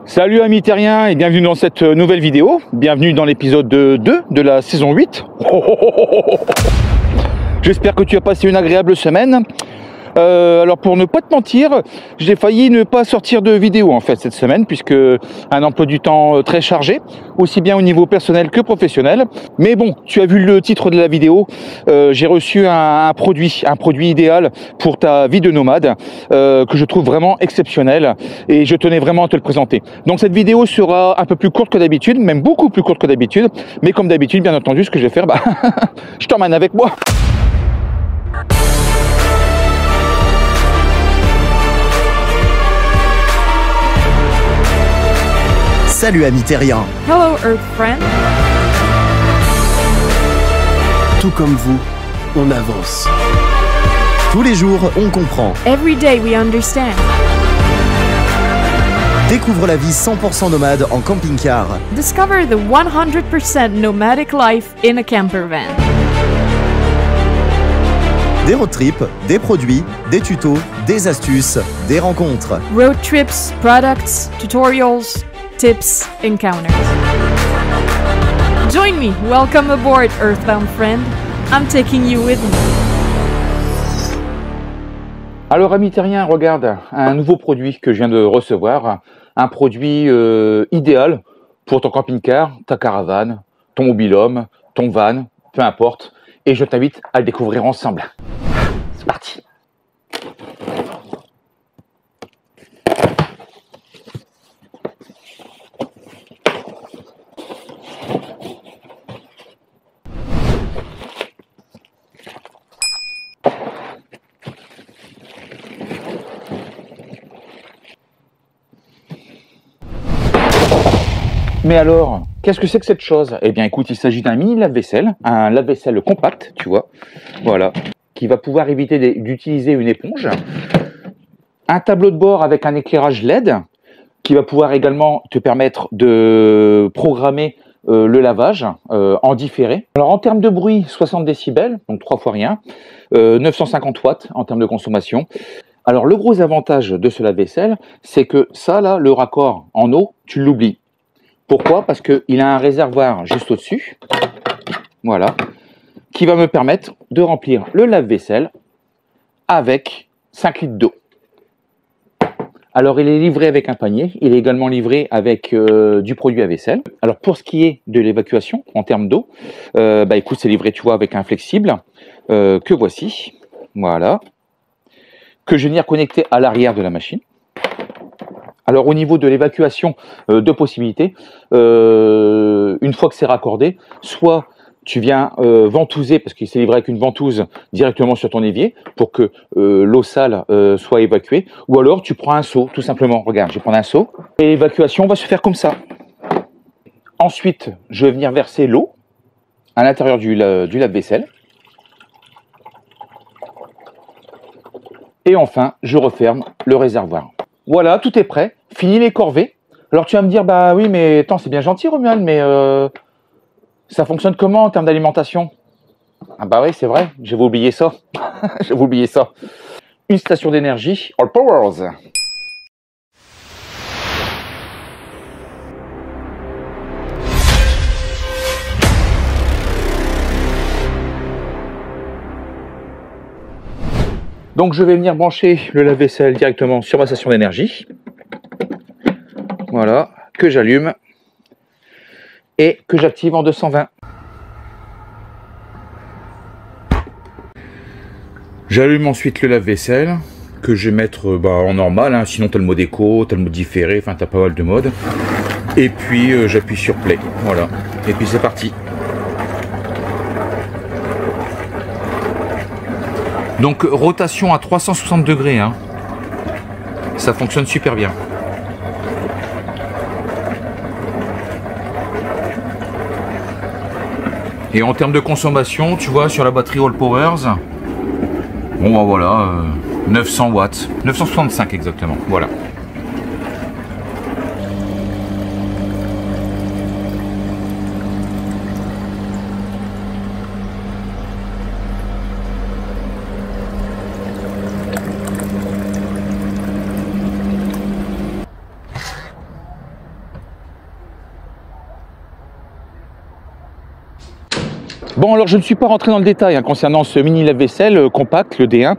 Salut amis terriens et bienvenue dans cette nouvelle vidéo. Bienvenue dans l'épisode 2 de la saison 8. J'espère que tu as passé une agréable semaine. Alors pour ne pas te mentir, j'ai failli ne pas sortir de vidéo en fait cette semaine puisque un emploi du temps très chargé, aussi bien au niveau personnel que professionnel. Mais bon, tu as vu le titre de la vidéo, j'ai reçu un produit idéal pour ta vie de nomade que je trouve vraiment exceptionnel et je tenais vraiment à te le présenter. Donc cette vidéo sera un peu plus courte que d'habitude, même beaucoup plus courte que d'habitude, mais comme d'habitude, bien entendu, ce que je vais faire, je t'emmène avec moi. Salut amis terriens. Hello Earth friend. Tout comme vous, on avance. Tous les jours, on comprend. Every day we understand. Découvre la vie 100% nomade en camping-car. Discover the 100% nomadic life in a camper van. Des road trips, des produits, des tutos, des astuces, des rencontres. Road trips, products, tutorials, tips, encounters. Join me. Welcome aboard, Earthbound friend. I'm taking you with me. Alors amis terriens, regarde, un nouveau produit que je viens de recevoir, un produit idéal pour ton camping-car, ta caravane, ton mobil-home, ton van, peu importe, et je t'invite à le découvrir ensemble. C'est parti. Mais alors, qu'est-ce que c'est que cette chose? Eh bien, écoute, il s'agit d'un mini lave-vaisselle, un lave-vaisselle compact, tu vois, voilà, qui va pouvoir éviter d'utiliser une éponge. Un tableau de bord avec un éclairage LED, qui va pouvoir également te permettre de programmer le lavage en différé. Alors, en termes de bruit, 60 décibels, donc 3 fois rien, 950 watts en termes de consommation. Alors, le gros avantage de ce lave-vaisselle, c'est que ça, là, le raccord en eau, tu l'oublies. Pourquoi? Parce qu'il a un réservoir juste au-dessus, voilà, qui va me permettre de remplir le lave-vaisselle avec 5 litres d'eau. Alors, il est livré avec un panier, il est également livré avec du produit à vaisselle. Alors, pour ce qui est de l'évacuation en termes d'eau, écoute, c'est livré, tu vois, avec un flexible que voici, voilà, que je viens reconnecter à l'arrière de la machine. Alors au niveau de l'évacuation de possibilités, une fois que c'est raccordé, soit tu viens ventouser, parce qu'il s'est livré avec une ventouse directement sur ton évier, pour que l'eau sale soit évacuée, ou alors tu prends un seau, tout simplement. Regarde, je vais prendre un seau, et l'évacuation va se faire comme ça. Ensuite, je vais venir verser l'eau à l'intérieur du lave-vaisselle. Et enfin, je referme le réservoir. Voilà, tout est prêt. Fini les corvées. Alors tu vas me dire, bah oui, mais attends, c'est bien gentil, Romuald, mais ça fonctionne comment en termes d'alimentation? Ah bah oui, c'est vrai, j'avais oublié ça. J'avais oublié ça. Une station d'énergie, All Powers. Donc je vais venir brancher le lave-vaisselle directement sur ma station d'énergie. Voilà, que j'allume et que j'active en 220. J'allume ensuite le lave-vaisselle que je vais mettre en normal, hein, sinon tu as le mode éco, tu as le mode différé, enfin tu as pas mal de modes. Et puis j'appuie sur play, voilà, et puis c'est parti. Donc rotation à 360 degrés, hein. Ça fonctionne super bien. Et en termes de consommation, tu vois, sur la batterie All Powers, bon bah voilà, 900 watts, 965 exactement, voilà. Bon, alors je ne suis pas rentré dans le détail hein, concernant ce mini lave-vaisselle compact, le D1.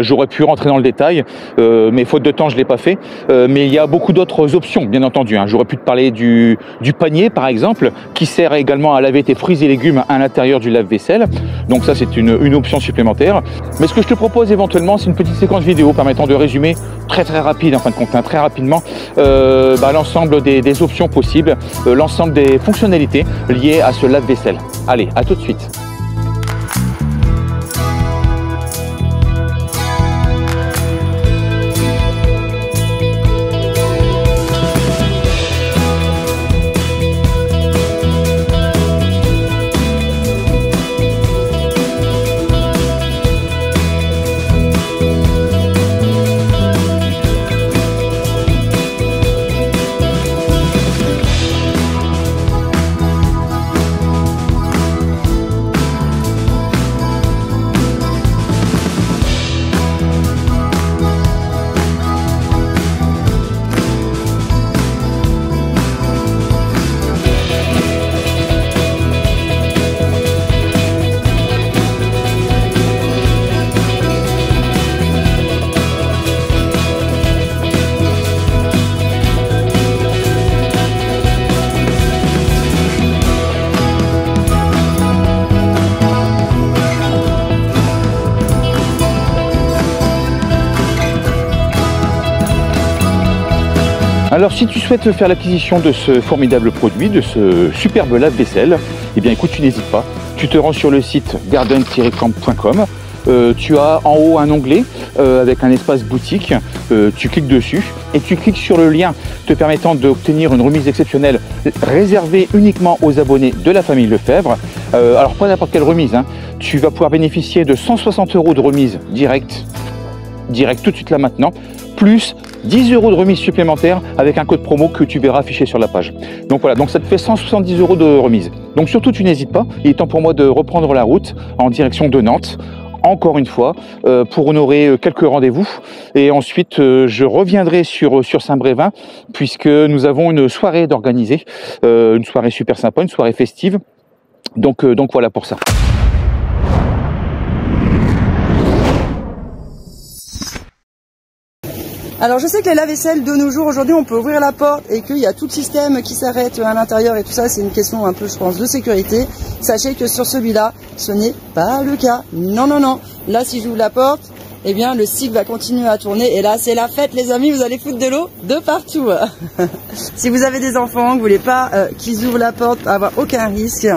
J'aurais pu rentrer dans le détail, mais faute de temps, je ne l'ai pas fait. Mais il y a beaucoup d'autres options, bien entendu. Hein. J'aurais pu te parler du panier, par exemple, qui sert également à laver tes fruits et légumes à l'intérieur du lave-vaisselle. Donc ça, c'est une option supplémentaire. Mais ce que je te propose éventuellement, c'est une petite séquence vidéo permettant de résumer très rapide, en fin de compte, hein, très rapidement, l'ensemble des options possibles, l'ensemble des fonctionnalités liées à ce lave-vaisselle. Allez, à tout de suite. Alors si tu souhaites faire l'acquisition de ce formidable produit, de ce superbe lave-vaisselle, eh bien écoute, tu n'hésites pas. Tu te rends sur le site garden-camp.com. Tu as en haut un onglet avec un espace boutique. Tu cliques dessus et tu cliques sur le lien te permettant d'obtenir une remise exceptionnelle réservée uniquement aux abonnés de la famille Lefebvre. Alors pas n'importe quelle remise, hein. Tu vas pouvoir bénéficier de 160 € de remise direct tout de suite là maintenant, plus 10 € de remise supplémentaire avec un code promo que tu verras affiché sur la page. Donc voilà, donc ça te fait 170 € de remise. Donc surtout tu n'hésites pas, il est temps pour moi de reprendre la route en direction de Nantes, encore une fois, pour honorer quelques rendez-vous. Et ensuite, je reviendrai sur Saint-Brévin, puisque nous avons une soirée d'organiser, une soirée super sympa, une soirée festive. Donc voilà pour ça. Alors je sais que les lave-vaisselle de nos jours, aujourd'hui on peut ouvrir la porte et qu'il y a tout le système qui s'arrête à l'intérieur et tout ça, c'est une question un peu je pense de sécurité. Sachez que sur celui-là, ce n'est pas le cas. Non, non, non. Là si j'ouvre la porte, eh bien le cycle va continuer à tourner et là c'est la fête les amis, vous allez foutre de l'eau de partout. Si vous avez des enfants, que vous voulez pas qu'ils ouvrent la porte, avoir aucun risque,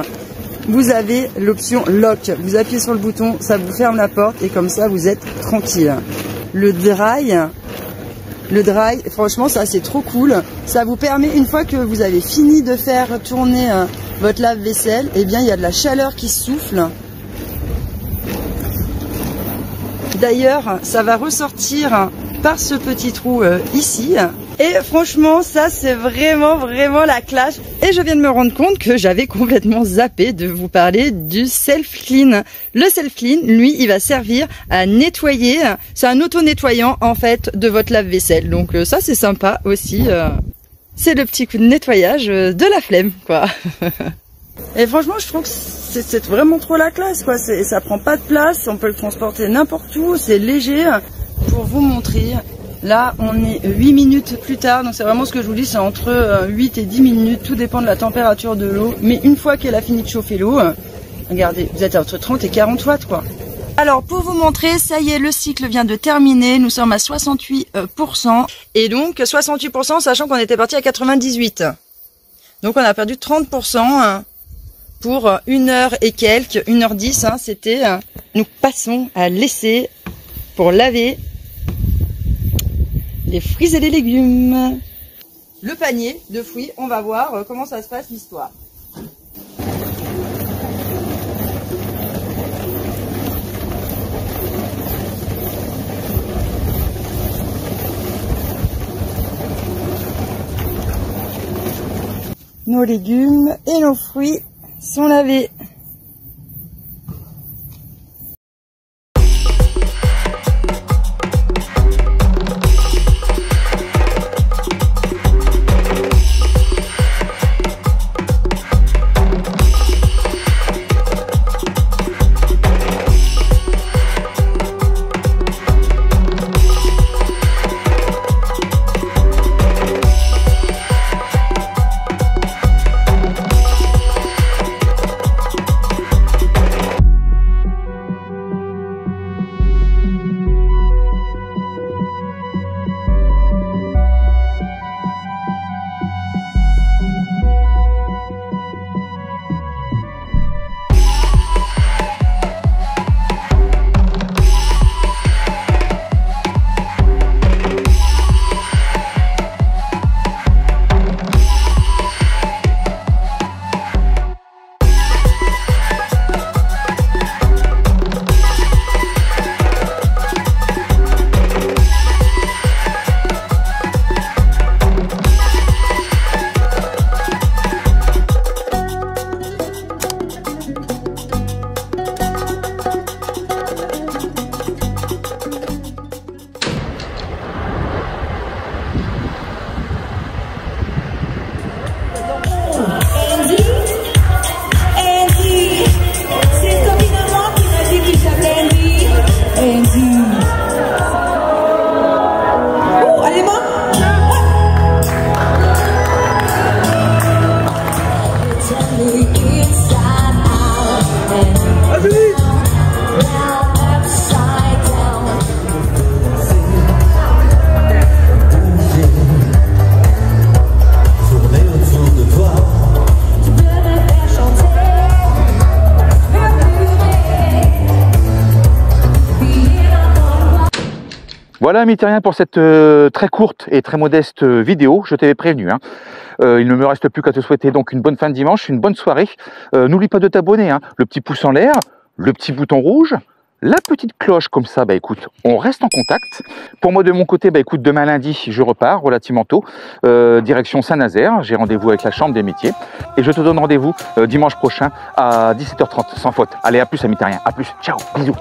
vous avez l'option lock. Vous appuyez sur le bouton, ça vous ferme la porte et comme ça vous êtes tranquille. Le dry, franchement ça c'est trop cool, ça vous permet une fois que vous avez fini de faire tourner votre lave-vaisselle, et bien il y a de la chaleur qui souffle. D'ailleurs ça va ressortir par ce petit trou ici. Et franchement, ça c'est vraiment la classe. Et je viens de me rendre compte que j'avais complètement zappé de vous parler du self-clean. Le self-clean, lui, il va servir à nettoyer. C'est un auto-nettoyant en fait de votre lave-vaisselle. Donc ça c'est sympa aussi. C'est le petit coup de nettoyage de la flemme, quoi. Et franchement, je trouve que c'est vraiment trop la classe, quoi. Ça prend pas de place, on peut le transporter n'importe où, c'est léger. Pour vous montrer, là on est 8 minutes plus tard, donc c'est vraiment ce que je vous dis, c'est entre 8 et 10 minutes, tout dépend de la température de l'eau. Mais une fois qu'elle a fini de chauffer l'eau, regardez, vous êtes entre 30 et 40 watts, quoi. Alors pour vous montrer, ça y est, le cycle vient de terminer, nous sommes à 68%. Et donc 68% sachant qu'on était parti à 98. Donc on a perdu 30%. Pour 1 heure et quelques, 1h10, hein, c'était. Nous passons à l'essai pour laver les fruits et les légumes. Le panier de fruits, on va voir comment ça se passe l'histoire. Nos légumes et nos fruits sont lavés. Voilà, amis terriens, pour cette très courte et très modeste vidéo. Je t'avais prévenu, hein. Il ne me reste plus qu'à te souhaiter donc une bonne fin de dimanche, une bonne soirée. N'oublie pas de t'abonner, hein. Le petit pouce en l'air, le petit bouton rouge, la petite cloche, comme ça, bah écoute, on reste en contact. Pour moi, de mon côté, bah écoute, demain lundi, je repars relativement tôt, direction Saint-Nazaire. J'ai rendez-vous avec la Chambre des métiers. Et je te donne rendez-vous dimanche prochain à 17h30, sans faute. Allez, à plus, amis terriens, à plus, ciao, bisous.